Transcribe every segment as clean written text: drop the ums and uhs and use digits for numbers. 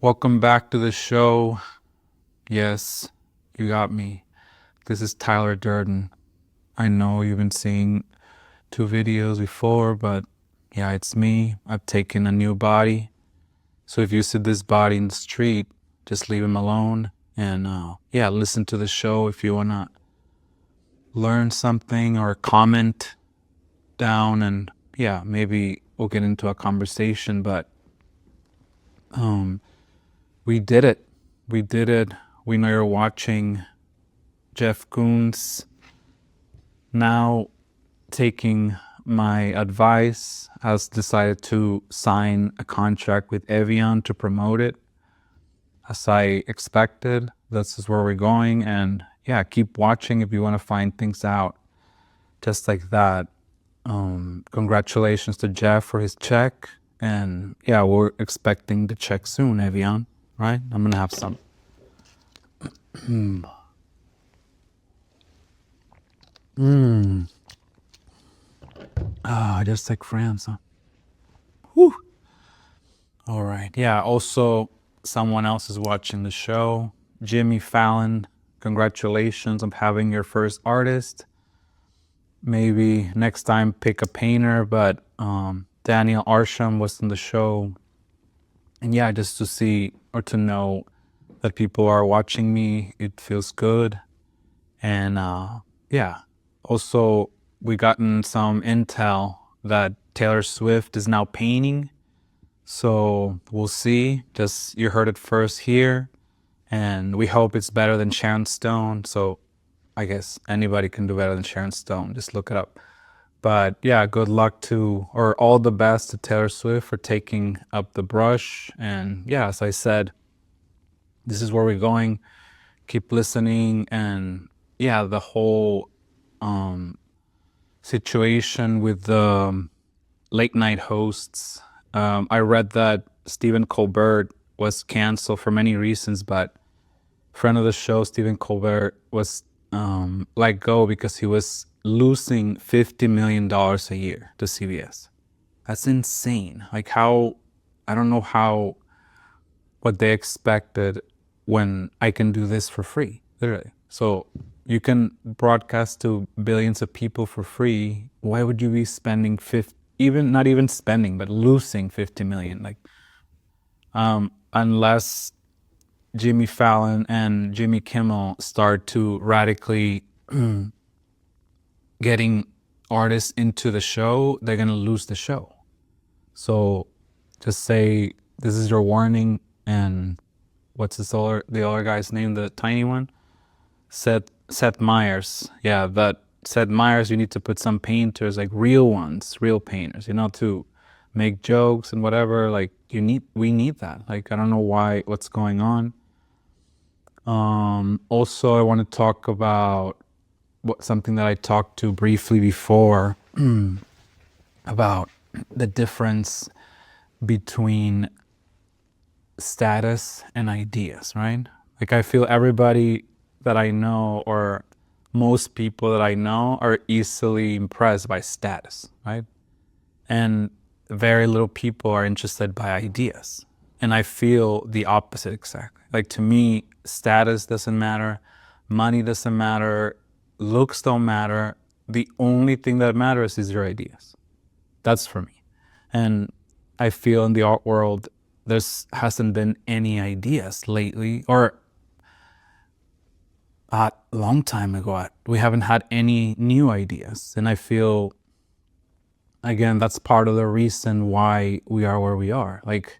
Welcome back to the show. Yes, you got me. This is Tyler Durden. I know you've been seeing 2 videos before, but yeah, it's me. I've taken a new body. So if you see this body in the street, just leave him alone and listen to the show if you want to learn something or comment down, and maybe we'll get into a conversation. But we did it. We did it. We know you're watching. Jeff Koons now, taking my advice, has decided to sign a contract with Evian to promote it. As I expected, this is where we're going. And yeah, keep watching if you want to find things out just like that. Congratulations to Jeff for his check. And yeah, we're expecting the check soon, Evian, right? I'm going to have some. Just like France, huh? Whew. All right. Yeah, also, someone else is watching the show. Jimmy Fallon, congratulations on having your first artist. Maybe next time pick a painter, but Daniel Arsham was in the show. And yeah, just to see or to know that people are watching me, it feels good. And also we gotten some intel that Taylor Swift is now painting. So we'll see. Just you heard it first here, and we hope it's better than Sharon Stone. So I guess anybody can do better than Sharon Stone. Just look it up. But yeah, good luck to, or all the best to Taylor Swift for taking up the brush. And yeah, as I said, this is where we're going. Keep listening. And yeah, the whole situation with the late night hosts. I read that Stephen Colbert was canceled for many reasons, but friend of the show, Stephen Colbert, was let go because he was losing $50 million a year to CBS. That's insane. Like how, I don't know how, what they expected when I can do this for free, literally. So you can broadcast to billions of people for free. Why would you be spending not even spending, but losing 50 million? Like, unless Jimmy Fallon and Jimmy Kimmel start to radically getting artists into the show, they're gonna lose the show. So just say this is your warning. And what's the other guy's name, the tiny one? Seth Meyers. Yeah, that Seth Meyers, you need to put some painters, like real ones, real painters, to make jokes and whatever. Like we need that. Like, I don't know what's going on. Also, I want to talk about something that I talked to briefly before about the difference between status and ideas, right? Like, I feel everybody that I know, or most people that I know, are easily impressed by status, right? And very little people are interested by ideas. And I feel the opposite exactly. Like, to me, status doesn't matter, money doesn't matter, looks don't matter. The only thing that matters is your ideas. That's for me. And I feel in the art world, there hasn't been any ideas lately, or a long time ago, we haven't had any new ideas. And I feel, again, that's part of the reason why we are where we are. Like,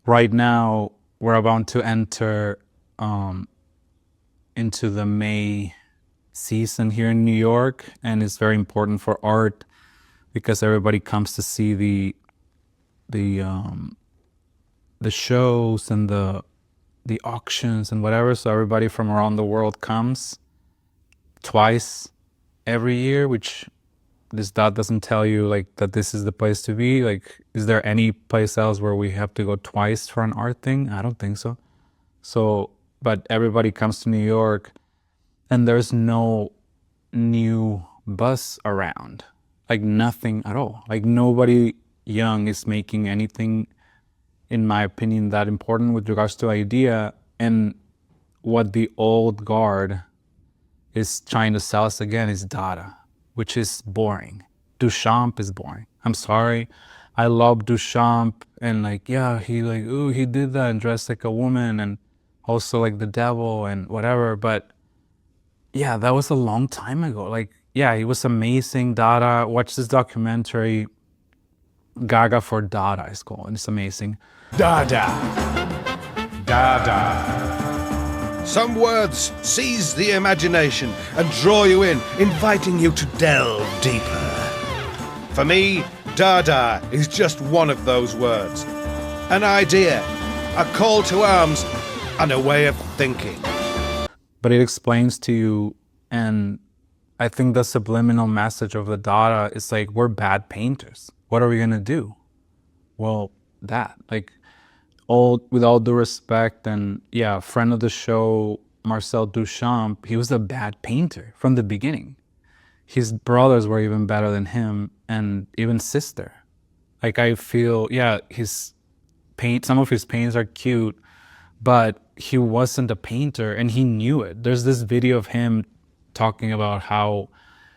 right now, we're about to enter into the May season here in New York, and it's very important for art because everybody comes to see the shows and the auctions and whatever. So everybody from around the world comes twice every year, which that doesn't tell you like that this is the place to be. Like, is there any place else where we have to go twice for an art thing? I don't think so. So, but everybody comes to New York, and there's no new buzz around. Like, nothing at all. Like, nobody young is making anything in my opinion, that important with regards to idea and what the old guard is trying to sell us again is Dada, which is boring. Duchamp is boring. I'm sorry. I love Duchamp and like, yeah, he like, ooh, he did that and dressed like a woman and also like the devil and whatever. But yeah, that was a long time ago. Like, yeah, he was amazing. Dada. Watch this documentary, Gaga for Dada is called, and it's amazing. Dada. Dada. Some words seize the imagination and draw you in, inviting you to delve deeper. For me, Dada is just one of those words. An idea, a call to arms, and a way of thinking. But it explains to you, and I think the subliminal message of the Dada is like, we're bad painters. What are we gonna do? Well, that, like, with all due respect, and yeah, friend of the show, Marcel Duchamp, he was a bad painter from the beginning. His brothers were even better than him, and even sister. Like, I feel, yeah, some of his paintings are cute, but he wasn't a painter, and he knew it. There's this video of him talking about how,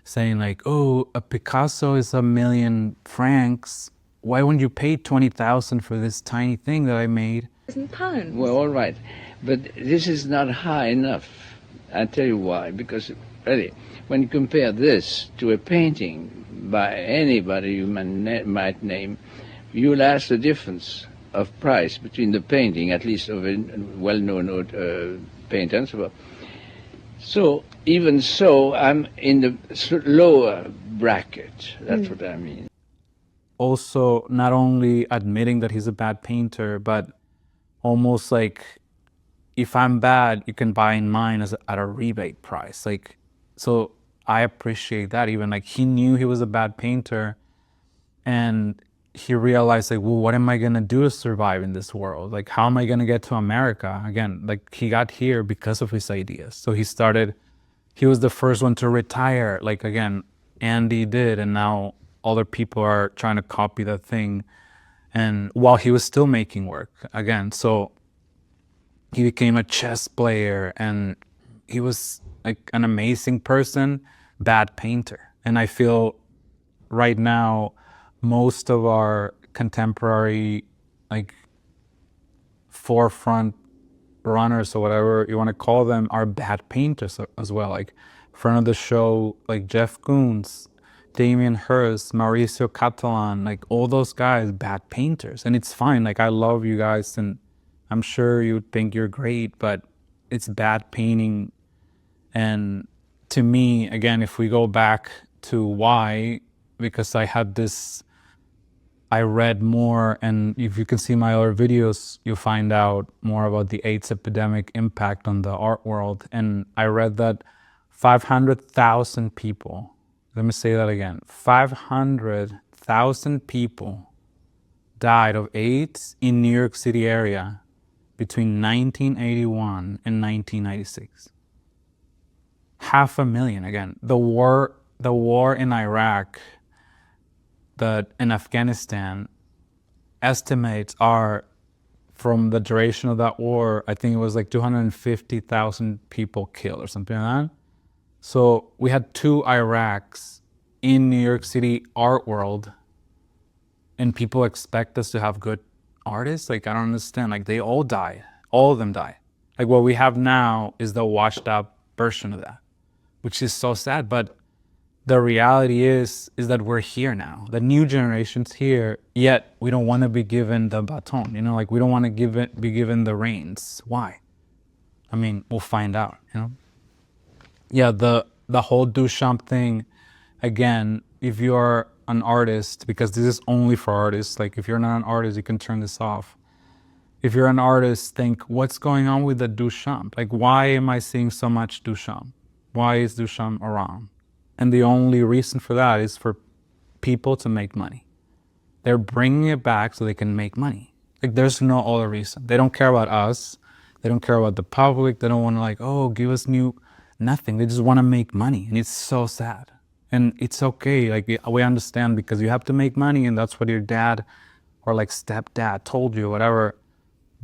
saying like, oh, a Picasso is 1,000,000 francs. Why wouldn't you pay 20,000 for this tiny thing that I made? £1,000. Well, all right, but this is not high enough. I'll tell you why. Because really, when you compare this to a painting by anybody you might name, you'll ask the difference of price between the painting, at least of a well-known painter and so forth. So even so, I'm in the lower bracket. That's what I mean. Also, not only admitting that he's a bad painter, but almost like, if I'm bad, you can buy mine at a rebate price. Like, so I appreciate that. Even like, he knew he was a bad painter, and he realized like, well, what am I gonna do to survive in this world? Like, how am I gonna get to America again? Like, he got here because of his ideas. So he was the first one to retire. Like, again, Andy did, and now other people are trying to copy that thing. And while he was still making work again, so he became a chess player, and he was like an amazing person, bad painter. And I feel right now, most of our contemporary, like, forefront runners or whatever you want to call them are bad painters as well. Like, friend of the show, like Jeff Koons, Damien Hirst, Mauricio Catalan, like all those guys, bad painters. And it's fine. Like, I love you guys, and I'm sure you think you're great, but it's bad painting. And to me, again, if we go back to why, because I read more, and if you can see my other videos, you'll find out more about the AIDS epidemic impact on the art world. And I read that 500,000 people, let me say that again, 500,000 people died of AIDS in New York City area between 1981 and 1996. 500,000 again. The war in Iraq, in Afghanistan, estimates are, from the duration of that war, I think it was like 250,000 people killed or something like that. So we had 2 Iraqs in New York City art world, and people expect us to have good artists? Like, I don't understand. Like, they all died. All of them died. Like, what we have now is the washed up version of that, which is so sad. But the reality is that we're here now. The new generation's here, yet we don't want to be given the baton. You know, like, we don't want to be given the reins. Why? I mean, we'll find out, you know? Yeah, the whole Duchamp thing, again, if you're an artist, because this is only for artists, like, if you're not an artist, you can turn this off. If you're an artist, think, what's going on with the Duchamp? Like, why am I seeing so much Duchamp? Why is Duchamp around? And the only reason for that is for people to make money. They're bringing it back so they can make money. Like, there's no other reason. They don't care about us. They don't care about the public. They don't want to, like, oh, give us nothing. They just want to make money. And it's so sad. And it's okay. Like, we understand, because you have to make money, and that's what your dad or like stepdad told you, whatever.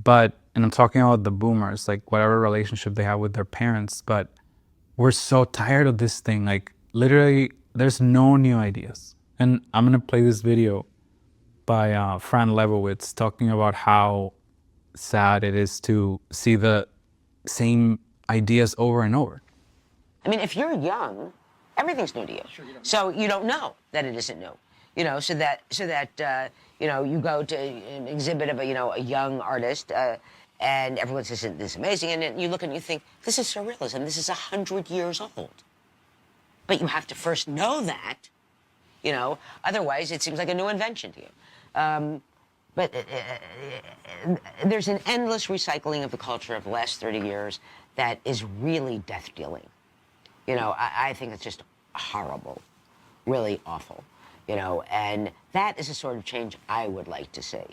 But, and I'm talking about the boomers, like whatever relationship they have with their parents, but we're so tired of this thing. Like literally, there's no new ideas. And I'm gonna play this video by Fran Lebowitz talking about how sad it is to see the same ideas over and over. I mean, if you're young, everything's new to you. Sure, so you don't know that it isn't new. You know, so that you know, you go to an exhibit of a young artist, and everyone says, "This is amazing," and then you look and you think, "This is surrealism. This is 100 years old." But you have to first know that, you know. Otherwise, it seems like a new invention to you. But there's an endless recycling of the culture of the last 30 years that is really death-dealing. You know, I think it's just horrible, really awful, you know, and that is the sort of change I would like to see.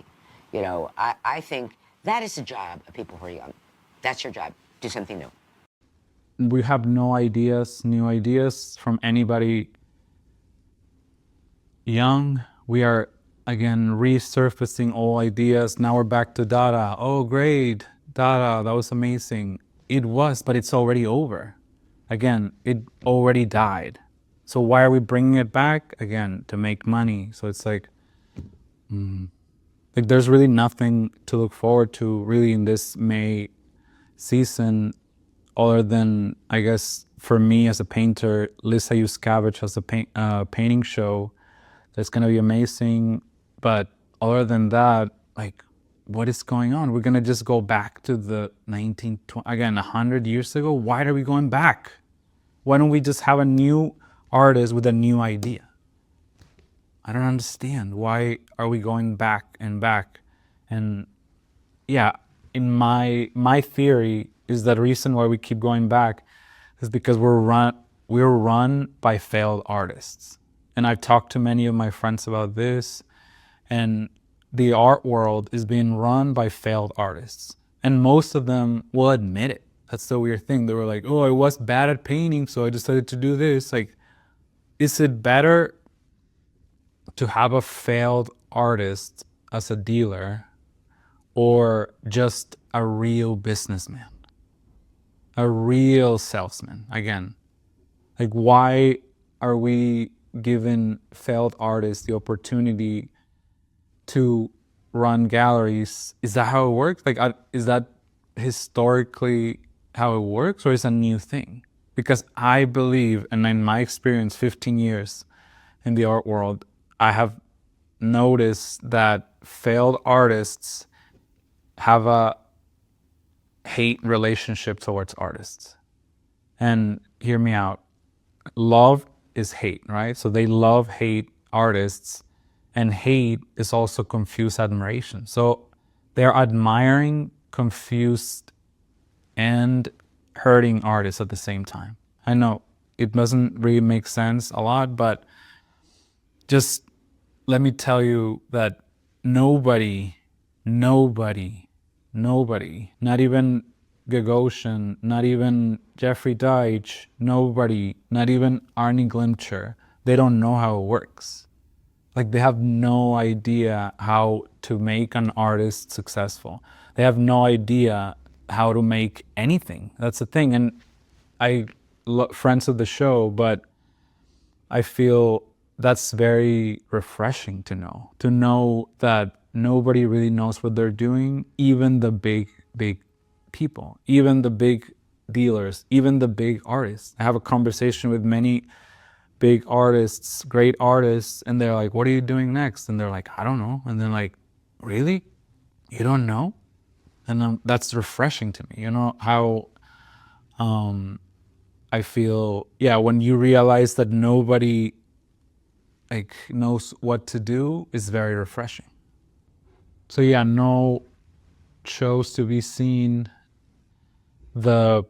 You know, I think that is the job of people who are young. That's your job. Do something new. We have no ideas, new ideas from anybody young. We are, again, resurfacing old ideas. Now we're back to Dada. Oh, great, Dada, that was amazing. It was, but it's already over. Again, it already died. So why are we bringing it back? Again, to make money. So it's like there's really nothing to look forward to really in this May season, other than, I guess, for me as a painter, Lisa Yuskavich has a painting show that's gonna be amazing. But other than that, like, what is going on? We're gonna just go back to the 1920, again, 100 years ago? Why are we going back? Why don't we just have a new artist with a new idea? I don't understand. Why are we going back and back? And yeah, in my theory is that the reason why we keep going back is because we're run by failed artists. And I've talked to many of my friends about this, and the art world is being run by failed artists. And most of them will admit it. That's the weird thing. They were like, oh, I was bad at painting, so I decided to do this. Like, is it better to have a failed artist as a dealer or just a real businessman? A real salesman? Again, like, why are we giving failed artists the opportunity to run galleries? Is that how it works? Like, is that historically how it works, or is it a new thing? Because I believe, and in my experience, 15 years in the art world, I have noticed that failed artists have a hate relationship towards artists. And hear me out. Love is hate, right? So they love, hate artists, and hate is also confused admiration. So they're admiring, confused, and hurting artists at the same time. I know it doesn't really make sense a lot, but just let me tell you that nobody, not even Gagosian, not even Jeffrey Deitch, nobody, not even Arnie Glimcher, they don't know how it works. Like, they have no idea how to make an artist successful. They have no idea how to make anything. That's the thing. And I love friends of the show, but I feel that's very refreshing to know that nobody really knows what they're doing, even the big people, even the big dealers, even the big artists. I have a conversation with many big artists, great artists, and they're like, what are you doing next? And they're like, I don't know. And then like, really? You don't know? And that's refreshing to me. You know how I feel, yeah, when you realize that nobody like knows what to do, is very refreshing. So yeah, no shows to be seen. I'm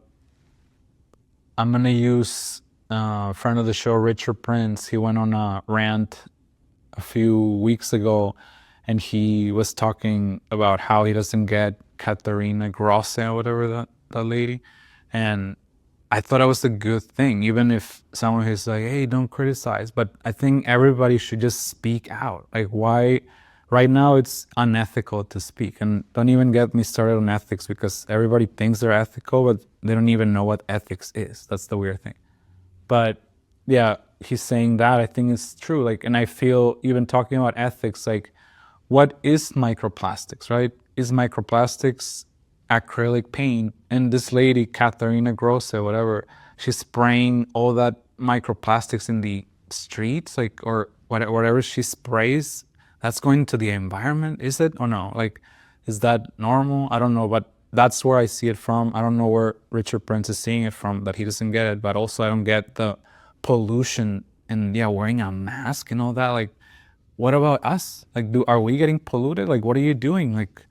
gonna use friend of the show, Richard Prince. He went on a rant a few weeks ago, and he was talking about how he doesn't get Caterina Grosse, or whatever that lady. And I thought it was a good thing, even if someone is like, hey, don't criticize. But I think everybody should just speak out. Like, why right now it's unethical to speak. And don't even get me started on ethics, because everybody thinks they're ethical, but they don't even know what ethics is. That's the weird thing. But yeah, he's saying that. I think it's true. Like, and I feel even talking about ethics, like, what is microplastics, right? Is microplastics acrylic paint? And this lady, Katharina Grosse, whatever, she's spraying all that microplastics in the streets, like, or whatever she sprays, that's going to the environment, is it? Or no? Like, is that normal? I don't know, but that's where I see it from. I don't know where Richard Prince is seeing it from, that he doesn't get it. But also I don't get the pollution and wearing a mask and all that. Like, what about us? Like, are we getting polluted? Like, what are you doing? Like,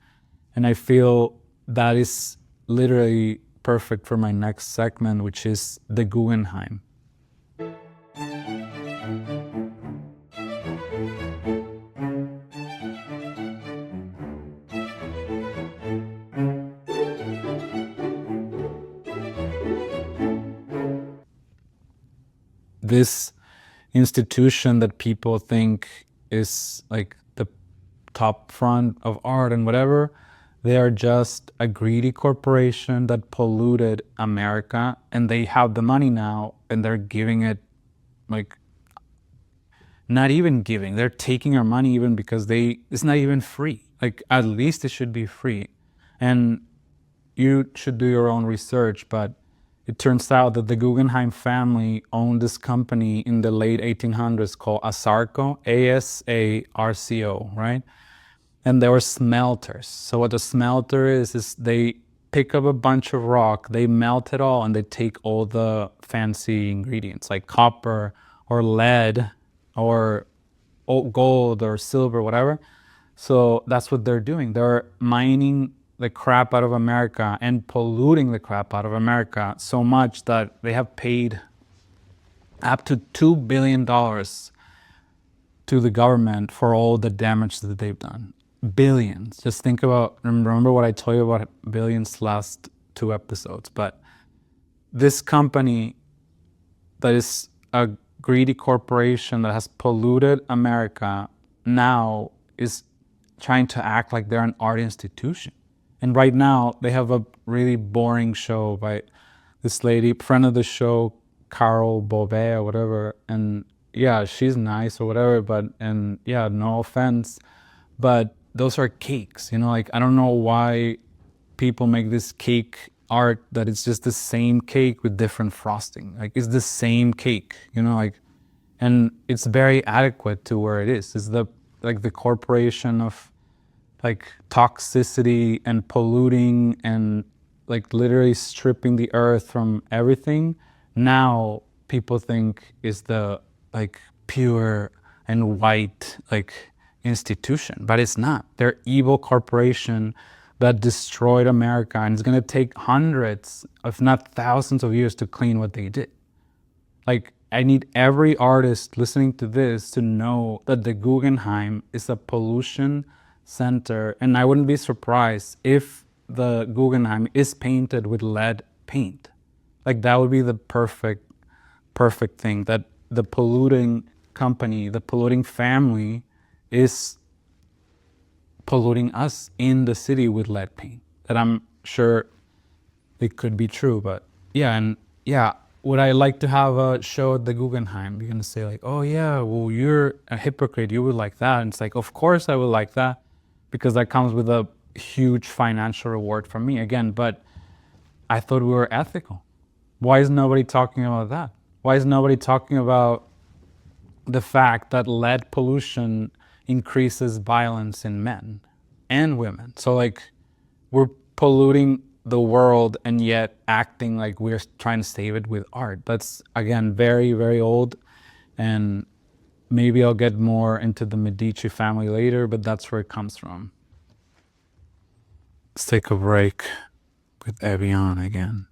and I feel that is literally perfect for my next segment, which is the Guggenheim. This institution that people think is like the top front of art and whatever, they are just a greedy corporation that polluted America, and they have the money now and they're giving it, like, not even giving, they're taking our money, even because it's not even free. Like, at least it should be free. And you should do your own research, but it turns out that the Guggenheim family owned this company in the late 1800s called ASARCO, ASARCO, right? And they were smelters. So what a smelter is they pick up a bunch of rock, they melt it all, and they take all the fancy ingredients like copper or lead or gold or silver, whatever. So that's what they're doing. They're mining the crap out of America and polluting the crap out of America so much that they have paid up to $2 billion to the government for all the damage that they've done. Billions. Just think about, remember what I told you about billions last 2 episodes. But this company that is a greedy corporation that has polluted America now is trying to act like they're an art institution. And right now they have a really boring show by this lady, friend of the show, Carol Beauvais or whatever. And yeah, she's nice or whatever, but, and yeah, no offense, but those are cakes, like, I don't know why people make this cake art that it's just the same cake with different frosting. Like, it's the same cake, like, and it's very adequate to where it is. It's the corporation of like toxicity and polluting and like literally stripping the earth from everything. Now people think is the like pure and white like institution, but it's not. They're evil corporation that destroyed America, and it's going to take hundreds, if not thousands of years to clean what they did. Like, I need every artist listening to this to know that the Guggenheim is a pollution center, and I wouldn't be surprised if the Guggenheim is painted with lead paint. Like, that would be the perfect thing, that the polluting company, the polluting family is polluting us in the city with lead paint. That I'm sure it could be true, but yeah, and yeah, would I like to have a show at the Guggenheim? You're gonna say like, oh yeah, well, you're a hypocrite, you would like that. And it's like, of course I would like that, because that comes with a huge financial reward from me again. But I thought we were ethical. Why is nobody talking about that? Why is nobody talking about the fact that lead pollution increases violence in men and women? So like, we're polluting the world and yet acting like we're trying to save it with art. That's, again, very, very old. And maybe I'll get more into the Medici family later, but that's where it comes from. Let's take a break with Evian again.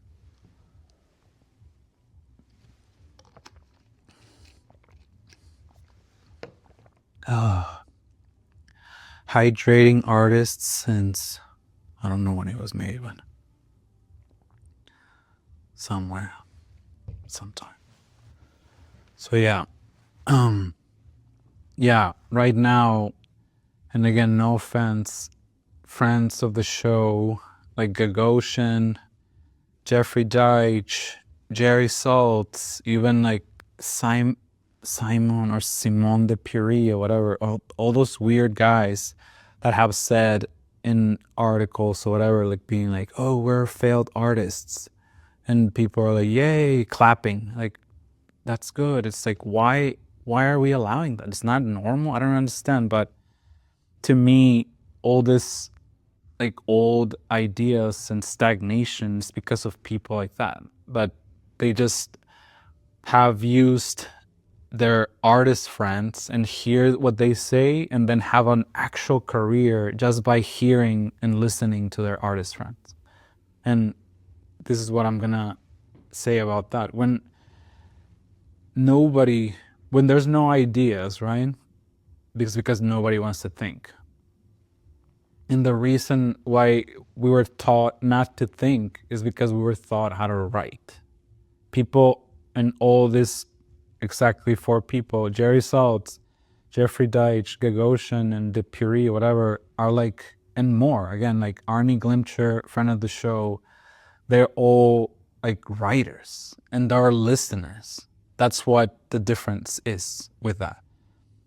Hydrating artists since, I don't know when it was made, but somewhere, sometime. So yeah, yeah, right now And again, no offense, friends of the show like Gagosian, Jeffrey Deitch, Jerry Saltz, even like Simon or Simone de Pury or whatever, all those weird guys that have said in articles or whatever, like being like, oh, we're failed artists. And people are like, yay, clapping. Like, that's good. It's like, why are we allowing that? It's not normal. I don't understand. But to me, all this like old ideas and stagnations because of people like that. But they just have used their artist friends and hear what they say and then have an actual career just by hearing and listening to their artist friends. And this is what I'm gonna say about that. When there's no ideas, right? Because nobody wants to think. And the reason why we were taught not to think is because we were taught how to write. People, and all this, exactly 4 people, Jerry Saltz, Jeffrey Deitch, Gagosian, and De Pury, whatever, are like, and more, again, like Arnie Glimcher, friend of the show, they're all like writers and they're listeners. That's what the difference is with that.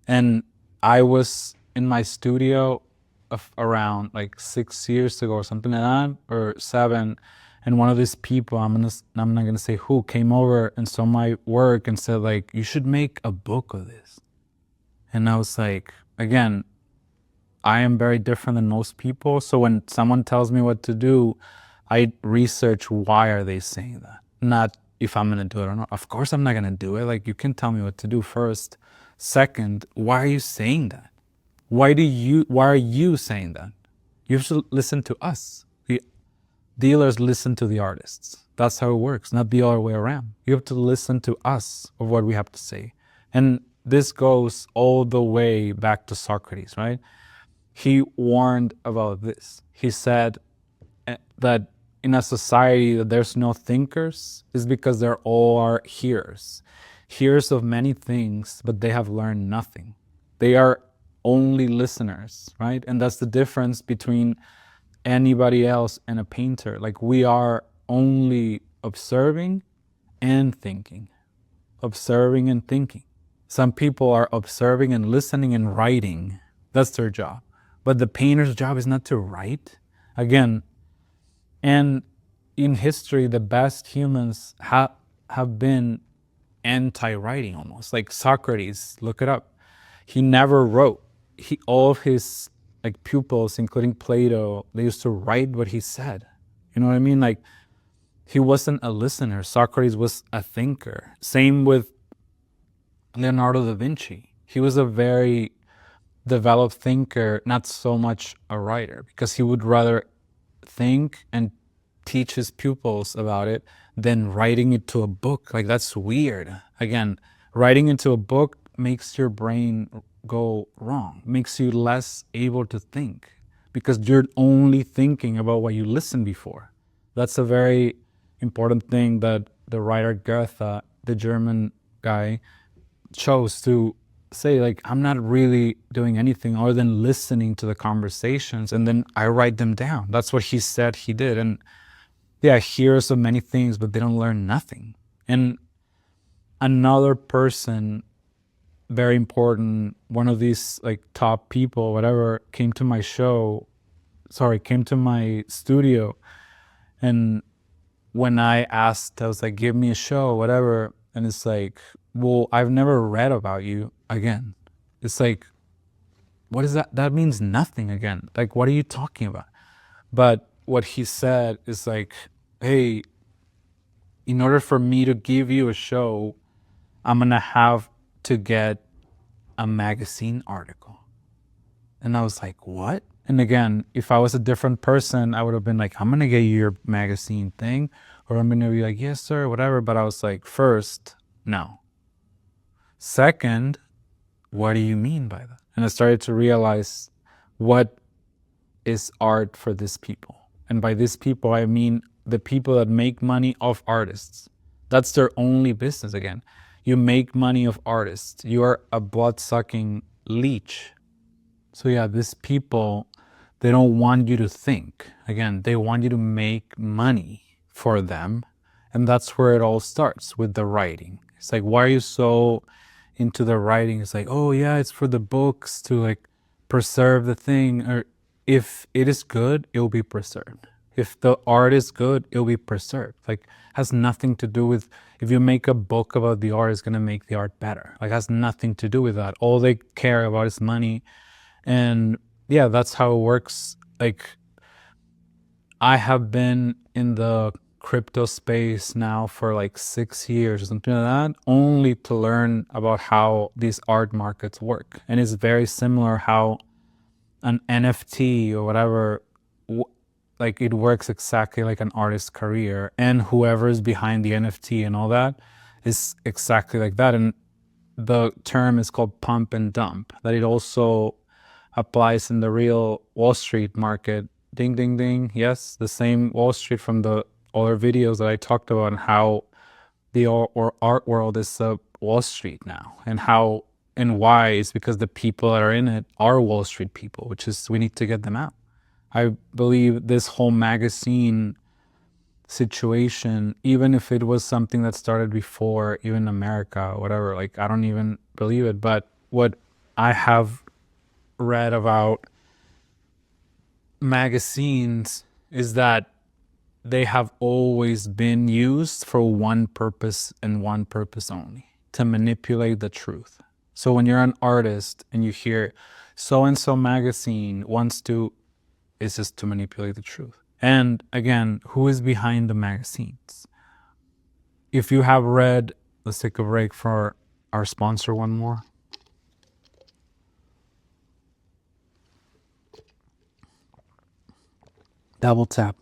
And I was in my studio of around like 6 years ago or something like that, or 7, and one of these people, I'm not gonna say who, came over and saw my work and said like, you should make a book of this. And I was like, again, I am very different than most people. So when someone tells me what to do, I research why are they saying that, not if I'm gonna do it or not. Of course I'm not gonna do it. Like, you can tell me what to do first. Second, why are you saying that? Why are you saying that? You have to listen to us. The dealers listen to the artists. That's how it works, not the other way around. You have to listen to us of what we have to say. And this goes all the way back to Socrates, right? He warned about this. He said that in a society that there's no thinkers is because they're all are hearers. Hearers of many things, but they have learned nothing. They are only listeners, right? And that's the difference between anybody else and a painter. Like, we are only observing and thinking. Observing and thinking. Some people are observing and listening and writing. That's their job. But the painter's job is not to write. Again, and in history, the best humans have been anti-writing almost. Like Socrates, look it up. He never wrote. All of his like pupils, including Plato, they used to write what he said. You know what I mean? Like, he wasn't a listener. Socrates was a thinker. Same with Leonardo da Vinci. He was a very developed thinker, not so much a writer, because he would rather think and teach his pupils about it than writing it to a book. Like, that's weird. Again, writing into a book makes your brain go wrong, makes you less able to think because you're only thinking about what you listened before. That's a very important thing that the writer Goethe, the German guy, chose to say, like, I'm not really doing anything other than listening to the conversations and then I write them down. That's what he said he did. And yeah, hears of many things, but they don't learn nothing. And another person, very important, one of these like top people, whatever, came to my studio. And when I asked, I was like, give me a show, whatever. And it's like, well, I've never read about you again. It's like, what is that? That means nothing again. Like, what are you talking about? But what he said is like, hey, in order for me to give you a show, I'm going to have to get a magazine article. And I was like, what? And again, if I was a different person, I would have been like, I'm going to get you your magazine thing. Or I'm going to be like, yes, sir, whatever. But I was like, first, no. Second, what do you mean by that? And I started to realize what is art for these people. And by these people, I mean the people that make money off artists. That's their only business again. You make money off artists. You are a blood-sucking leech. So yeah, these people, they don't want you to think. Again, they want you to make money for them. And that's where it all starts, with the writing. It's like, why are you so into the writing? It's like, oh yeah, it's for the books to like preserve the thing. Or if it is good, it will be preserved. If the art is good, it will be preserved. Like, has nothing to do with, if you make a book about the art, it's gonna make the art better. Like, has nothing to do with that. All they care about is money. And yeah, that's how it works. Like, I have been in the crypto space now for like 6 years or something like that, only to learn about how these art markets work. And it's very similar how an NFT or whatever, like it works exactly like an artist's career, and whoever is behind the NFT and all that is exactly like that. And the term is called pump and dump, that it also applies in the real Wall Street market. Ding, ding, ding. Yes, the same Wall Street from the other videos that I talked about, and how the art world is Wall Street now, and how and why is because the people that are in it are Wall Street people, which is, we need to get them out. I believe this whole magazine situation, even if it was something that started before even America or whatever, like I don't even believe it, but what I have read about magazines is that they have always been used for one purpose and one purpose only: to manipulate the truth. So when you're an artist and you hear so and so magazine wants to, it's just to manipulate the truth. And again, who is behind the magazines? If you have read, let's take a break for our sponsor one more. Double tap.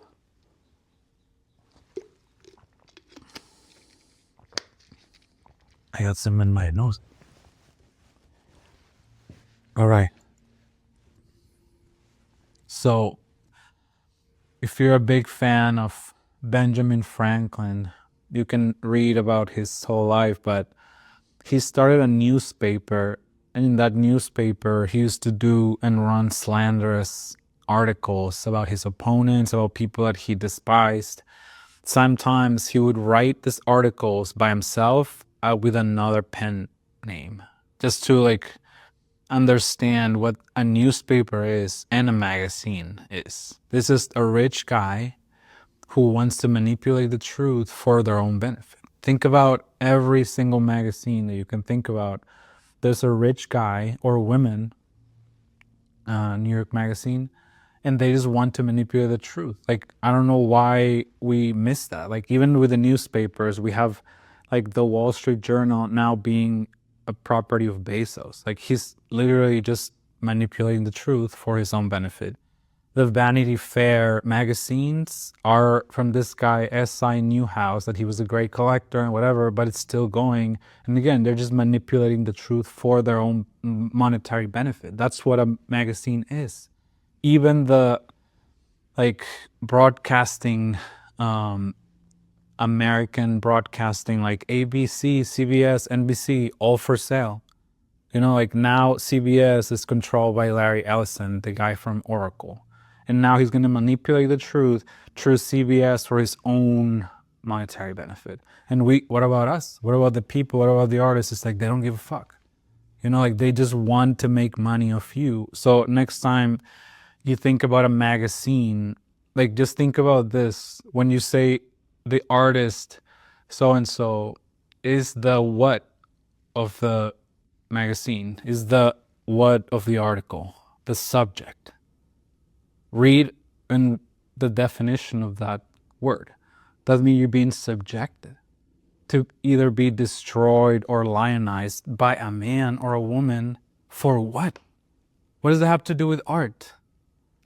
I got some in my nose. All right. So, if you're a big fan of Benjamin Franklin, you can read about his whole life, but he started a newspaper, and in that newspaper, he used to do and run slanderous articles about his opponents, about people that he despised. Sometimes he would write these articles by himself with another pen name, just to like understand what a newspaper is and a magazine is. This is a rich guy who wants to manipulate the truth for their own benefit. Think about every single magazine that you can think about. There's a rich guy or woman, New York Magazine, and they just want to manipulate the truth. Like, I don't know why we miss that. Like, even with the newspapers, we have like the Wall Street Journal now being a property of Bezos. Like, he's literally just manipulating the truth for his own benefit. The Vanity Fair magazines are from this guy S.I. Newhouse, that he was a great collector and whatever, but it's still going. And again, they're just manipulating the truth for their own monetary benefit. That's what a magazine is. Even the like broadcasting, American broadcasting, like ABC, CBS, NBC, all for sale. You know, like now CBS is controlled by Larry Ellison, the guy from Oracle. And now he's going to manipulate the truth through CBS for his own monetary benefit. And what about us? What about the people? What about the artists? It's like, they don't give a fuck. You know, like they just want to make money off you. So next time you think about a magazine, like just think about this. When you say the artist so-and-so is the what of the magazine, is the what of the article, the subject. Read in the definition of that word. Doesn't mean you're being subjected to either be destroyed or lionized by a man or a woman for what? What does that have to do with art?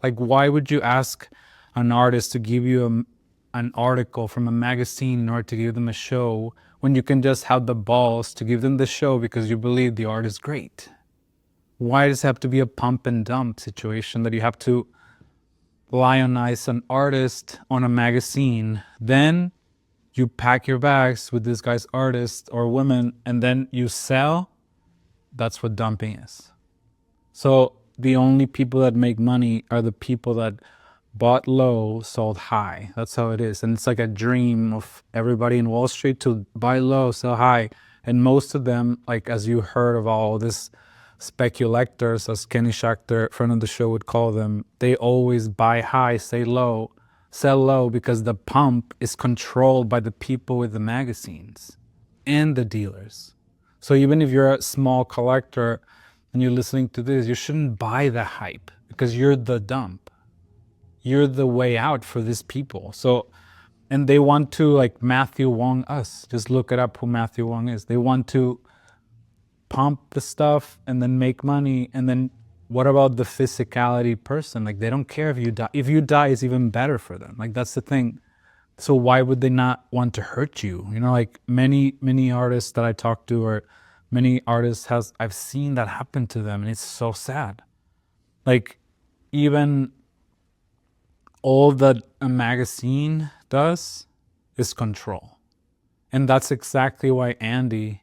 Like, why would you ask an artist to give you an article from a magazine in order to give them a show, when you can just have the balls to give them the show because you believe the art is great? Why does it have to be a pump and dump situation, that you have to lionize an artist on a magazine, then you pack your bags with this guy's artist or woman, and then you sell? That's what dumping is. So the only people that make money are the people that bought low, sold high. That's how it is. And it's like a dream of everybody in Wall Street to buy low, sell high. And most of them, like as you heard of all this speculators, as Kenny Schachter, friend of the show, would call them, they always buy high, sell low, because the pump is controlled by the people with the magazines and the dealers. So even if you're a small collector and you're listening to this, you shouldn't buy the hype because you're the dump. You're the way out for these people. So, and they want to like Matthew Wong us. Just look it up who Matthew Wong is. They want to pump the stuff and then make money. And then what about the physicality person? Like they don't care if you die. If you die, it's even better for them. Like that's the thing. So why would they not want to hurt you? You know, like many artists that I talk to, or many artists I've seen that happen to them, and it's so sad. Like even all that a magazine does is control. And that's exactly why Andy,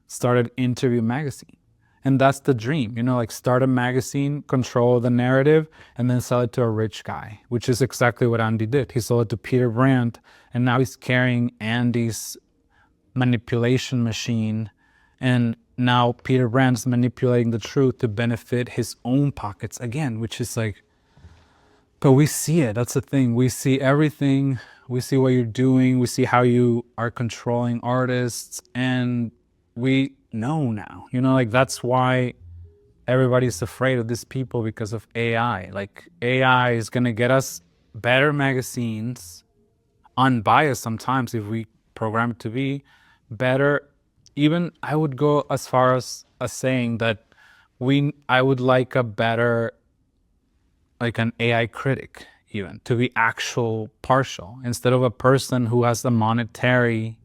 started Interview Magazine. And that's the dream, you know, like start a magazine, control the narrative, and then sell it to a rich guy, which is exactly what Andy did. He sold it to Peter Brandt, and now he's carrying Andy's manipulation machine. And now Peter Brandt's manipulating the truth to benefit his own pockets again, which is like, but we see it. That's the thing. We see everything. We see what you're doing. We see how you are controlling artists. And we know now, you know, like that's why everybody's afraid of these people, because of AI. Like AI is going to get us better magazines, unbiased sometimes if we program it to be better. Even I would go as far as saying that I would like a better, like an AI critic, even to be actual partial, instead of a person who has a monetary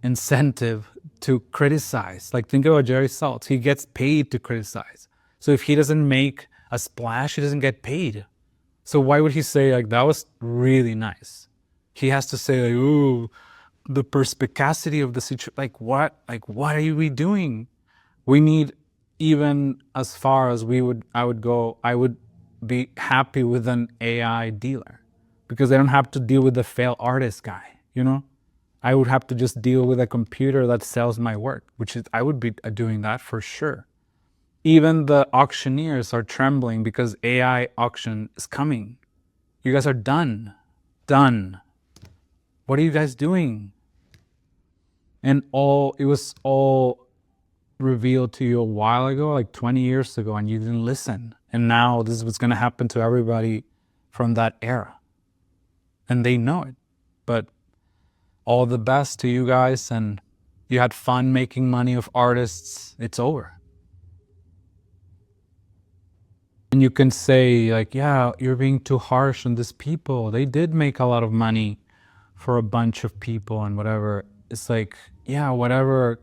incentive to criticize. Like think about Jerry Saltz. He gets paid to criticize. So if he doesn't make a splash, he doesn't get paid. So why would he say like, that was really nice? He has to say like, ooh, the perspicacity of the situation. Like what are we doing? We need, even as far as I would be happy with an AI dealer, because I don't have to deal with the failed artist guy, you know? I would have to just deal with a computer that sells my work, which is, I would be doing that for sure. Even the auctioneers are trembling because AI auction is coming. You guys are done. What are you guys doing? And it was all revealed to you a while ago, like 20 years ago, and you didn't listen. And now this is what's going to happen to everybody from that era. And they know it. But all the best to you guys, and you had fun making money of artists. It's over. And you can say like, yeah, you're being too harsh on these people. They did make a lot of money for a bunch of people and whatever. It's like, yeah, whatever.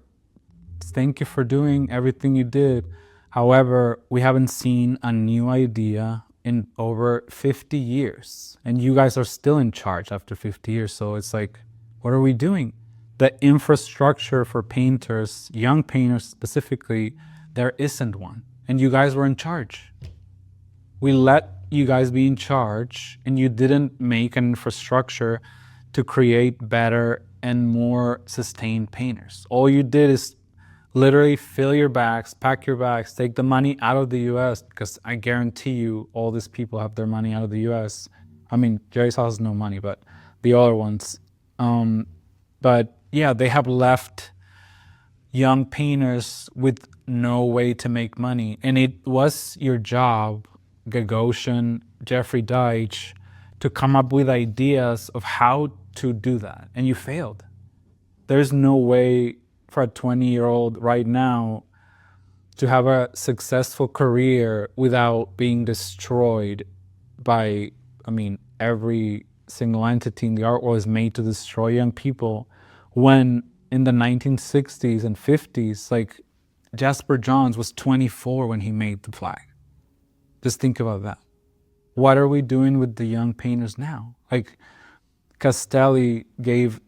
Thank you for doing everything you did. However, we haven't seen a new idea in over 50 years. And you guys are still in charge after 50 years. So it's like, what are we doing? The infrastructure for painters, young painters specifically, there isn't one. And you guys were in charge. We let you guys be in charge, and you didn't make an infrastructure to create better and more sustained painters. All you did is literally fill your bags, pack your bags, take the money out of the US, because I guarantee you all these people have their money out of the US. I mean, Jerry's house has no money, but the other ones. But yeah, they have left young painters with no way to make money. And it was your job, Gagosian, Jeffrey Deitch, to come up with ideas of how to do that. And you failed. There's no way for a 20-year-old right now to have a successful career without being destroyed by, every single entity in the art world is made to destroy young people. When in the 1960s and 50s, like Jasper Johns was 24 when he made the flag. Just think about that. What are we doing with the young painters now? Like Castelli gave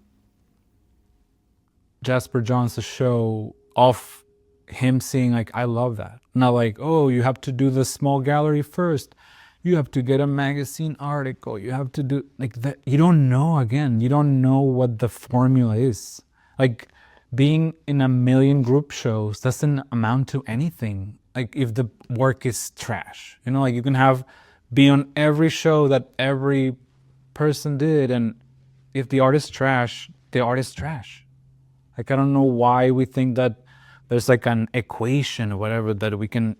Jasper Johns a show off him saying like, I love that. Not like, oh, you have to do the small gallery first. You have to get a magazine article. You have to do like that. You don't know, again, you don't know what the formula is. Like being in a million group shows doesn't amount to anything. Like if the work is trash, you know, like you can be on every show that every person did, and if the art is trash, the art is trash. Like I don't know why we think that there's like an equation or whatever that we can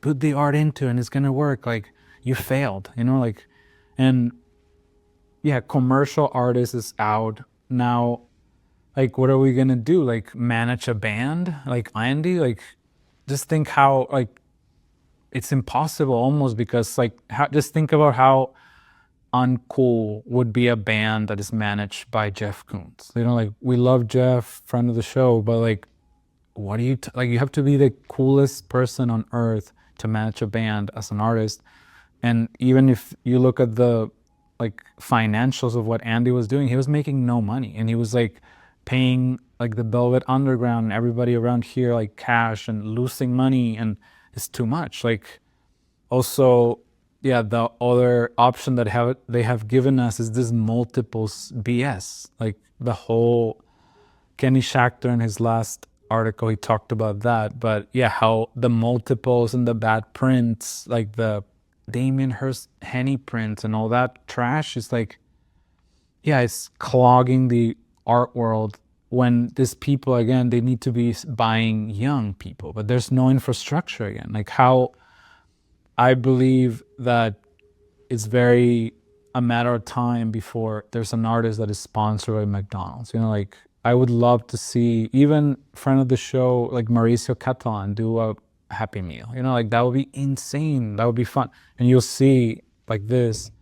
put the art into and it's gonna work. Like you failed, you know, like, and yeah, commercial artist is out now. Like what are we gonna do? Like manage a band like Andy? Like just think how like it's impossible almost, because like just think about how uncool would be a band that is managed by Jeff Koons. You know, like we love Jeff, friend of the show, but like what do you like you have to be the coolest person on earth to manage a band as an artist. And even if you look at the like financials of what Andy was doing, he was making no money, and he was like paying like the Velvet Underground and everybody around here like cash and losing money, and it's too much. Like also, yeah, the other option that they have given us is this multiples BS. Like the whole Kenny Schachter in his last article, he talked about that. But yeah, how the multiples and the bad prints, like the Damien Hirst Henny prints and all that trash is like, yeah, it's clogging the art world when these people, again, they need to be buying young people, but there's no infrastructure again. Like how I believe that it's very a matter of time before there's an artist that is sponsored by McDonald's. You know, like I would love to see even friend of the show like Mauricio Catalan do a Happy Meal. You know, like that would be insane. That would be fun. And you'll see like this,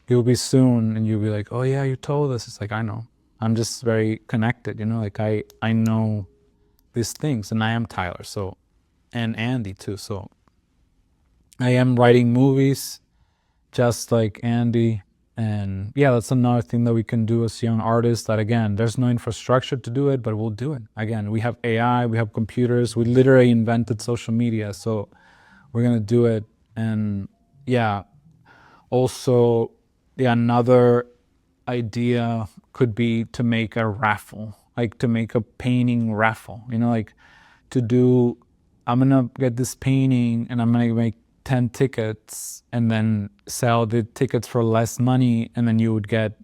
you'll be soon and you'll be like, oh yeah, you told us. It's like, I know. I'm just very connected, you know, like I know these things, and I am Tyler, so, and Andy too. So I am writing movies just like Andy. And yeah, that's another thing that we can do as young artists, that again, there's no infrastructure to do it, but we'll do it. Again, we have AI, we have computers, we literally invented social media, so we're gonna do it. And yeah, also, yeah, another idea could be to make a raffle, like to make a painting raffle, you know, like to do, I'm gonna get this painting and I'm gonna make 10 tickets and then sell the tickets for less money, and then you would get,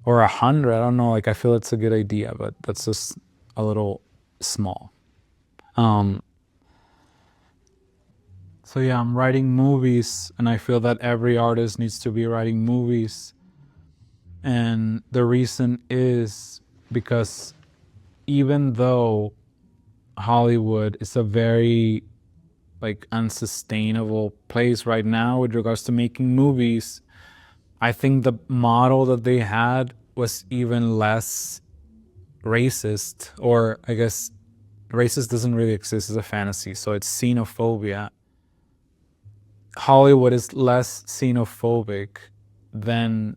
or 100, I don't know, like I feel it's a good idea, but that's just a little small. So yeah, I'm writing movies, and I feel that every artist needs to be writing movies. And the reason is because even though Hollywood is a very like unsustainable place right now with regards to making movies, I think the model that they had was even less racist, or I guess racist doesn't really exist as a fantasy, so it's xenophobia. Hollywood is less xenophobic than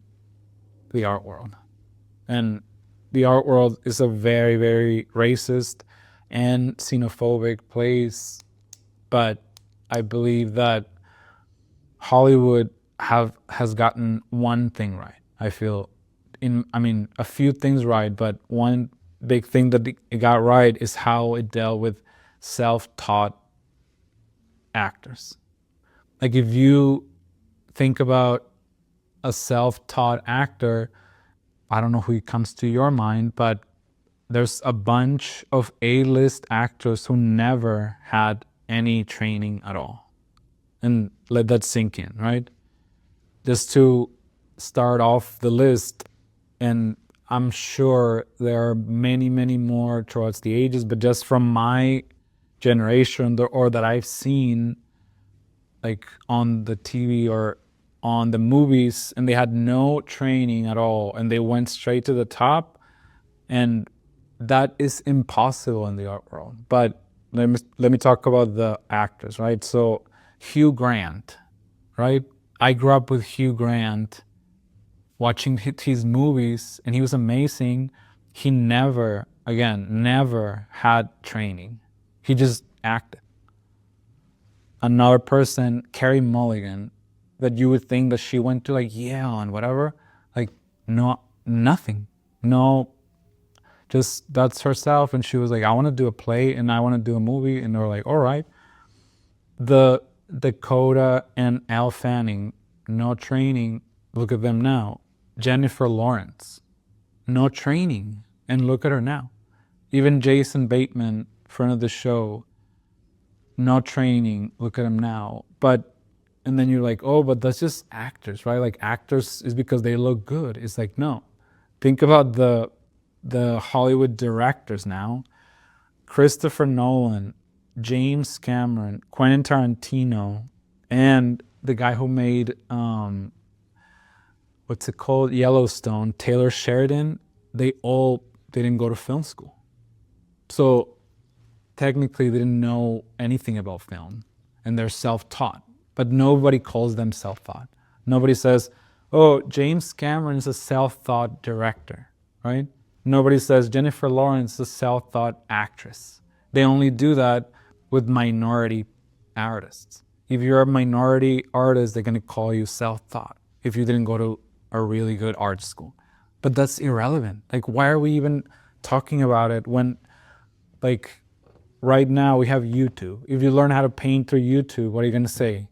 the art world. And the art world is a very, very racist and xenophobic place. But I believe that Hollywood has gotten one thing right. I feel a few things right, but one big thing that it got right is how it dealt with self-taught actors. Like if you think about a self-taught actor, I don't know who comes to your mind, but there's a bunch of A-list actors who never had any training at all. And let that sink in, right? Just to start off the list, and I'm sure there are many, many more towards the ages, but just from my generation or that I've seen like on the TV or on the movies, and they had no training at all, and they went straight to the top, and that is impossible in the art world. But let me talk about the actors, right? So Hugh Grant, right? I grew up with Hugh Grant, watching his movies, and he was amazing. He never had training. He just acted. Another person, Carey Mulligan, that you would think that she went to like Yale and whatever, like no, nothing, no, just that's herself. And she was like, I want to do a play and I want to do a movie. And they were like, all right. The Dakota and Elle Fanning, no training, look at them now. Jennifer Lawrence, no training, and look at her now. Even Jason Bateman, friend of the show, no training, look at him now. But, and then you're like, oh, but that's just actors, right? Like actors is because they look good. It's like, no. Think about the Hollywood directors now. Christopher Nolan, James Cameron, Quentin Tarantino, and the guy who made, what's it called? Yellowstone, Taylor Sheridan, they all didn't go to film school. So technically they didn't know anything about film and they're self-taught, but nobody calls them self-taught. Nobody says, oh, James Cameron is a self-taught director, right? Nobody says Jennifer Lawrence is a self-taught actress. They only do that with minority artists. If you're a minority artist, they're gonna call you self-taught if you didn't go to a really good art school. But that's irrelevant. Like, why are we even talking about it when, like, right now we have YouTube. If you learn how to paint through YouTube, what are you gonna say?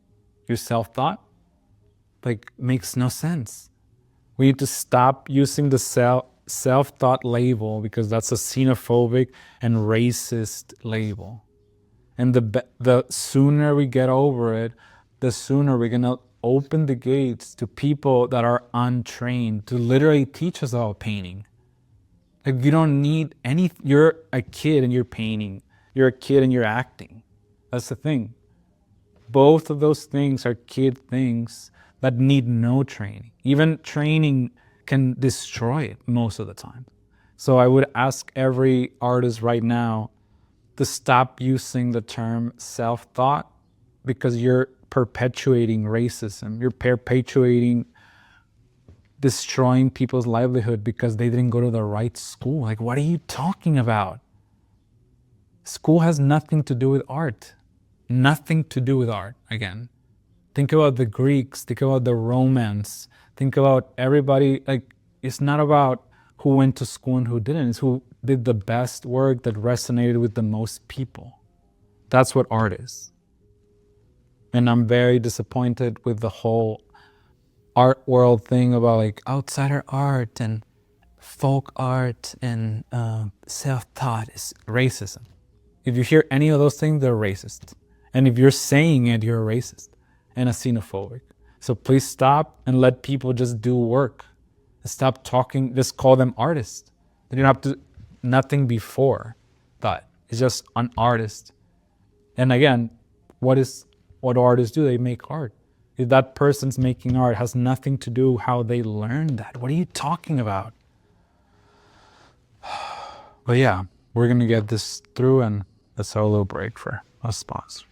You're self-taught? Like, makes no sense. We need to stop using the self-taught label because that's a xenophobic and racist label. And the sooner we get over it, the sooner we're gonna open the gates to people that are untrained to literally teach us about painting. Like, you don't need any, you're a kid and you're painting. You're a kid and you're acting. That's the thing. Both of those things are kid things that need no training. Even training can destroy it most of the time. So I would ask every artist right now to stop using the term self-taught because you're perpetuating racism. You're perpetuating destroying people's livelihood because they didn't go to the right school. Like, what are you talking about? School has nothing to do with art. Nothing to do with art, again. Think about the Greeks, think about the Romans, think about everybody. Like, it's not about who went to school and who didn't. It's who did the best work that resonated with the most people. That's what art is. And I'm very disappointed with the whole art world thing about like outsider art and folk art and self-taught is racism. If you hear any of those things, they're racist. And if you're saying it, you're a racist and a xenophobic. So please stop and let people just do work. Stop talking, just call them artists. They don't have to, nothing before that. It's just an artist. And again, what artists do? They make art. If that person's making art, has nothing to do how they learned that. What are you talking about? But yeah, we're gonna get this through and let's have a little break for a pause.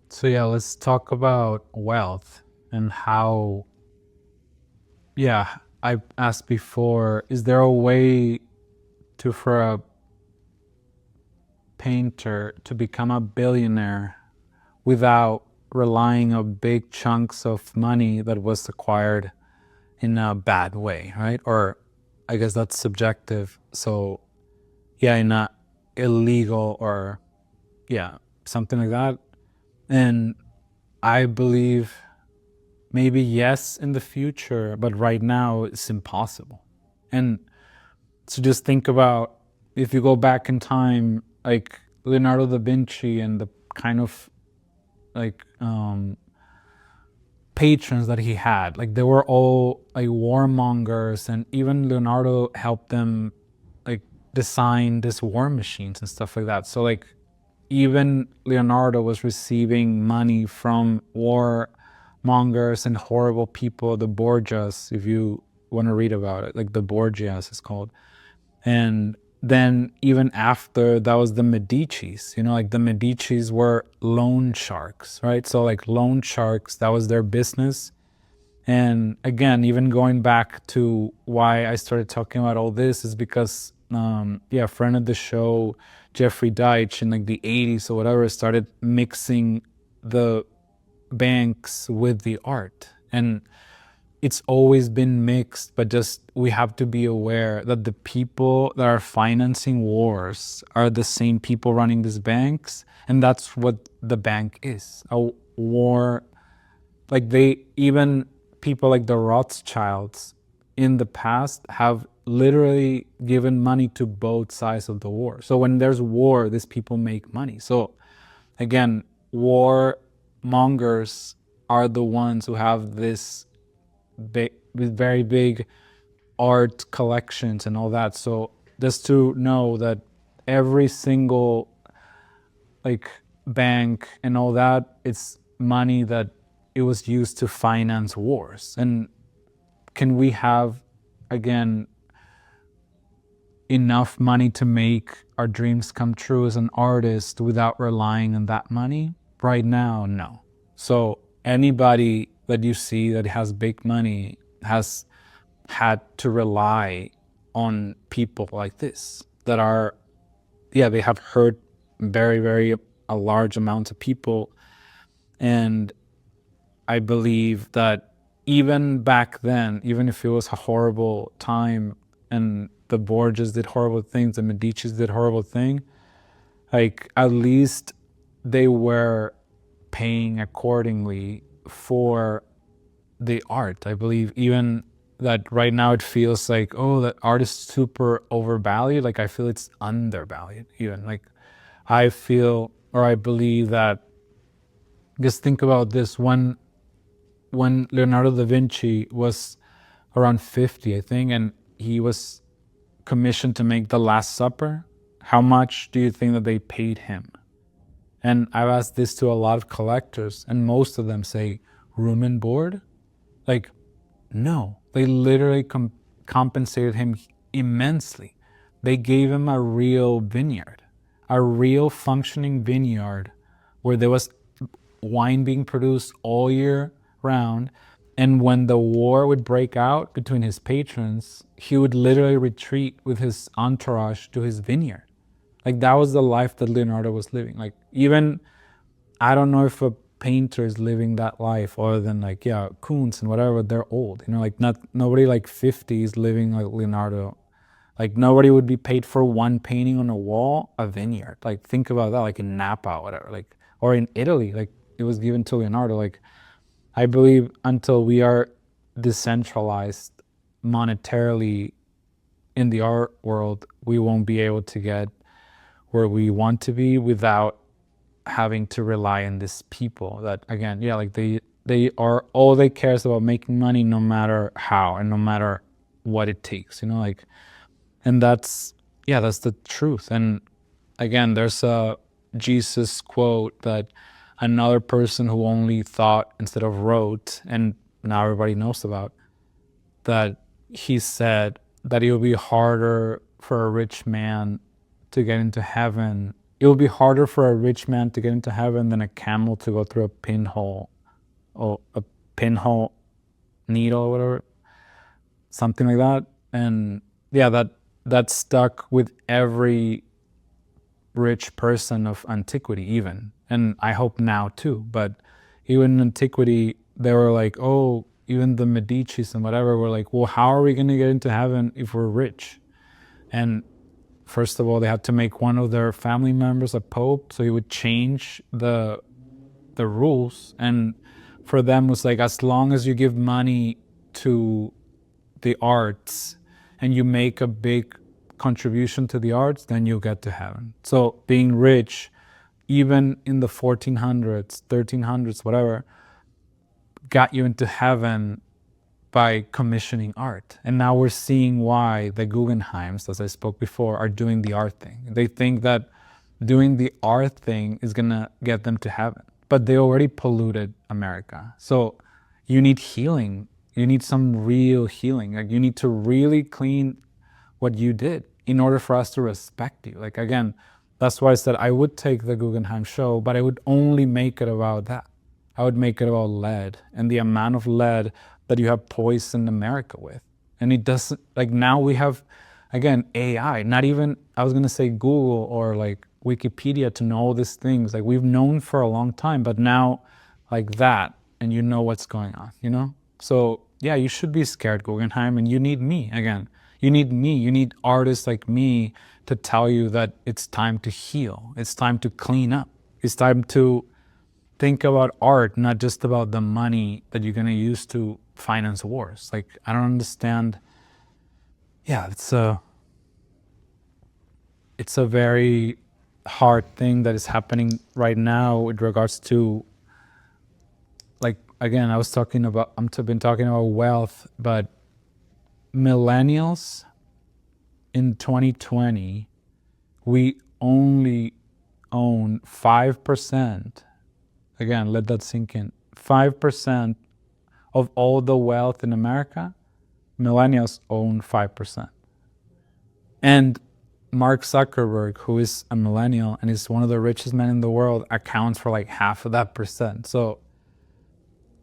So yeah, let's talk about wealth and how, yeah, I asked before, is there a way for a painter to become a billionaire without relying on big chunks of money that was acquired in a bad way, right? Or I guess that's subjective. So yeah, in a illegal or yeah, something like that. And I believe maybe yes in the future, but right now it's impossible. And so just think about if you go back in time, like Leonardo da Vinci and the kind of like patrons that he had, like they were all like warmongers, and even Leonardo helped them like design these war machines and stuff like that. So like even Leonardo was receiving money from warmongers and horrible people, the Borgias, if you want to read about it, like the Borgias is called. And then even after that was the Medicis, like the Medicis were loan sharks, right? So like loan sharks, that was their business. And again, even going back to why I started talking about all this is because, a friend of the show, Jeffrey Deitch, in like the 80s or whatever, started mixing the banks with the art. And it's always been mixed, but just we have to be aware that the people that are financing wars are the same people running these banks. And that's what the bank is, a war. Like even people like the Rothschilds in the past have literally given money to both sides of the war. So when there's war, these people make money. So again, war mongers are the ones who have this very big art collections and all that. So just to know that every single like bank and all that, it's money that it was used to finance wars. And can we have, again, enough money to make our dreams come true as an artist without relying on that money? Right now, no. So anybody that you see that has big money has had to rely on people like this that are, they have hurt very, very a large amount of people. And I believe that even back then, even if it was a horrible time and the Borgias did horrible things, the Medicis did horrible things, like at least they were paying accordingly for the art. I believe even that right now it feels like, oh, that art is super overvalued. Like I feel it's undervalued even. Like I feel, or I believe that, just think about this, when Leonardo da Vinci was around 50, I think, and he was commissioned to make the Last Supper, how much do you think that they paid him? And I've asked this to a lot of collectors, and most of them say, room and board? Like, no. They literally compensated him immensely. They gave him a real vineyard, a real functioning vineyard where there was wine being produced all year round. And when the war would break out between his patrons, he would literally retreat with his entourage to his vineyard. Like that was the life that Leonardo was living. Like even, I don't know if a painter is living that life other than like, Kunz and whatever, they're old. Like nobody like 50 is living like Leonardo. Like nobody would be paid for one painting on a wall, a vineyard. Like think about that, like in Napa or whatever, like, or in Italy, like it was given to Leonardo. Like I believe until we are decentralized monetarily in the art world, we won't be able to get where we want to be without having to rely on these people that, again, like they are, all they care is about making money no matter how and no matter what it takes, like, and that's the truth. And again, there's a Jesus quote that another person who only thought instead of wrote, and now everybody knows about, that he said that it would be harder for a rich man to get into heaven. It would be harder for a rich man to get into heaven than a camel to go through a pinhole, or a pinhole needle or whatever, something like that. And that stuck with every rich person of antiquity even, and I hope now too. But even in antiquity, they were like, oh, even the Medicis and whatever were like, well, how are we going to get into heaven if we're rich? And first of all, they had to make one of their family members a pope, so he would change the rules. And for them was like, as long as you give money to the arts and you make a big contribution to the arts, then you'll get to heaven. So being rich, even in the 1400s, 1300s, whatever, got you into heaven by commissioning art. And now we're seeing why the Guggenheims, as I spoke before, are doing the art thing. They think that doing the art thing is gonna get them to heaven, but they already polluted America. So you need healing. You need some real healing. Like you need to really clean what you did in order for us to respect you. Like, again, that's why I said I would take the Guggenheim show, but I would only make it about that. I would make it about lead and the amount of lead that you have poisoned America with. And it doesn't, like, now we have, again, AI, not even, I was going to say Google or like Wikipedia to know all these things. Like, we've known for a long time, but now like that, and you know what's going on, you know? So yeah, you should be scared, Guggenheim, and you need me, again. You need me, you need artists like me to tell you that it's time to heal. It's time to clean up. It's time to think about art, not just about the money that you're gonna use to finance wars. Like, I don't understand. Yeah, it's a very hard thing that is happening right now with regards to, like, again, I've been talking about wealth, but millennials in 2020, we only own 5%. Again, let that sink in. 5% of all the wealth in America, millennials own 5%. And Mark Zuckerberg, who is a millennial and is one of the richest men in the world, accounts for like half of that percent. So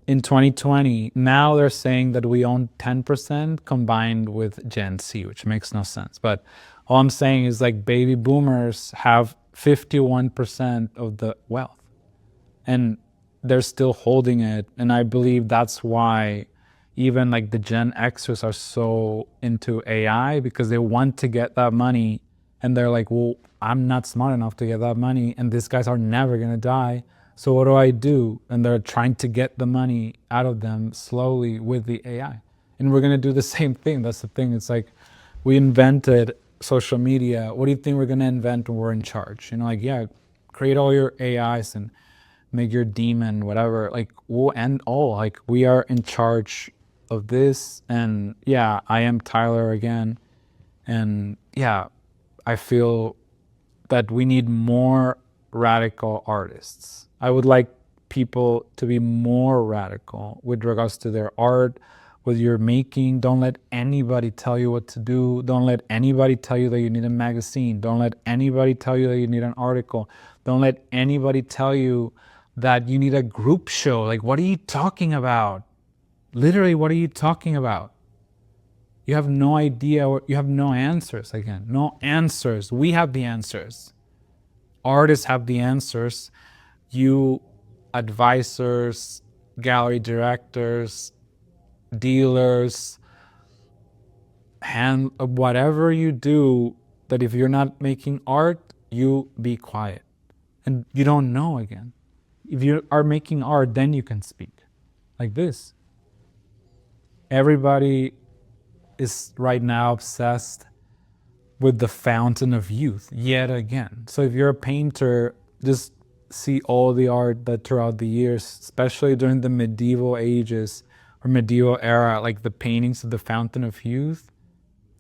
in 2020, now they're saying that we own 10% combined with Gen Z, which makes no sense. But all I'm saying is, like, baby boomers have 51% of the wealth. And they're still holding it. And I believe that's why even like the Gen Xers are so into AI, because they want to get that money. And they're like, well, I'm not smart enough to get that money, and these guys are never going to die. So what do I do? And they're trying to get the money out of them slowly with the AI. And we're going to do the same thing. That's the thing. It's like, we invented social media. What do you think we're going to invent when we're in charge? You know, like, yeah, create all your AIs and make your demon, whatever. Like, we'll end all. Like, we are in charge of this. And yeah, I am Tyler again. And yeah, I feel that we need more radical artists. I would like people to be more radical with regards to their art, with your making. Don't let anybody tell you what to do. Don't let anybody tell you that you need a magazine. Don't let anybody tell you that you need an article. Don't let anybody tell you that you need a group show. Like, what are you talking about? Literally, what are you talking about? You have no idea, or you have no answers. Again, no answers. We have the answers. Artists have the answers. You advisors, gallery directors, dealers, whatever you do, that if you're not making art, you be quiet. And you don't know again. If you are making art, then you can speak. Like this. Everybody is right now obsessed with the fountain of youth yet again. So if you're a painter, just see all the art that throughout the years, especially during the medieval ages or medieval era, like the paintings of the fountain of youth.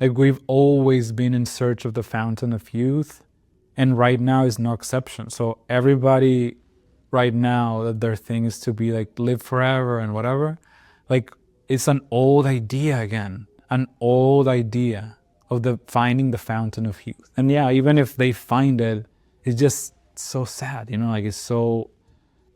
Like, we've always been in search of the fountain of youth, and right now is no exception. So everybody right now, that their thing is to be like, live forever and whatever, like, it's an old idea again, an old idea of the finding the fountain of youth. And yeah, even if they find it, it's just so sad, you know, like, it's so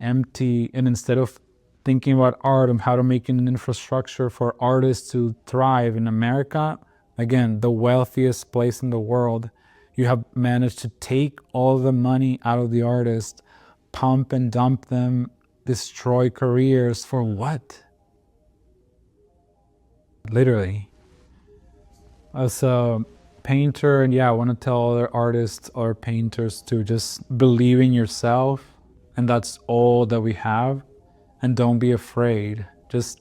empty. And instead of thinking about art and how to make an infrastructure for artists to thrive in America, again, the wealthiest place in the world, you have managed to take all the money out of the artists, pump and dump them, destroy careers for what? Literally. As a painter, and yeah, I want to tell other artists or painters to just believe in yourself, and that's all that we have. And don't be afraid. Just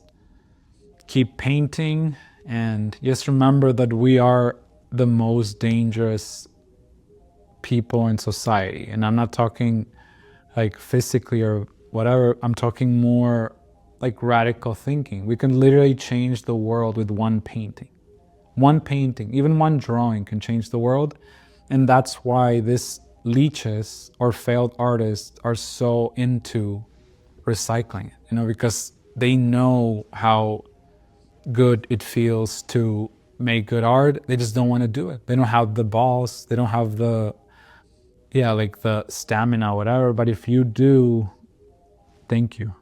keep painting, and just remember that we are the most dangerous people in society. And I'm not talking like physically or whatever. I'm talking more like radical thinking. We can literally change the world with one painting. One painting, even one drawing, can change the world. And that's why these leeches or failed artists are so into recycling it, because they know how good it feels to make good art. They just don't want to do it. They don't have the balls. They don't have the, like the stamina, whatever. But if you do, thank you.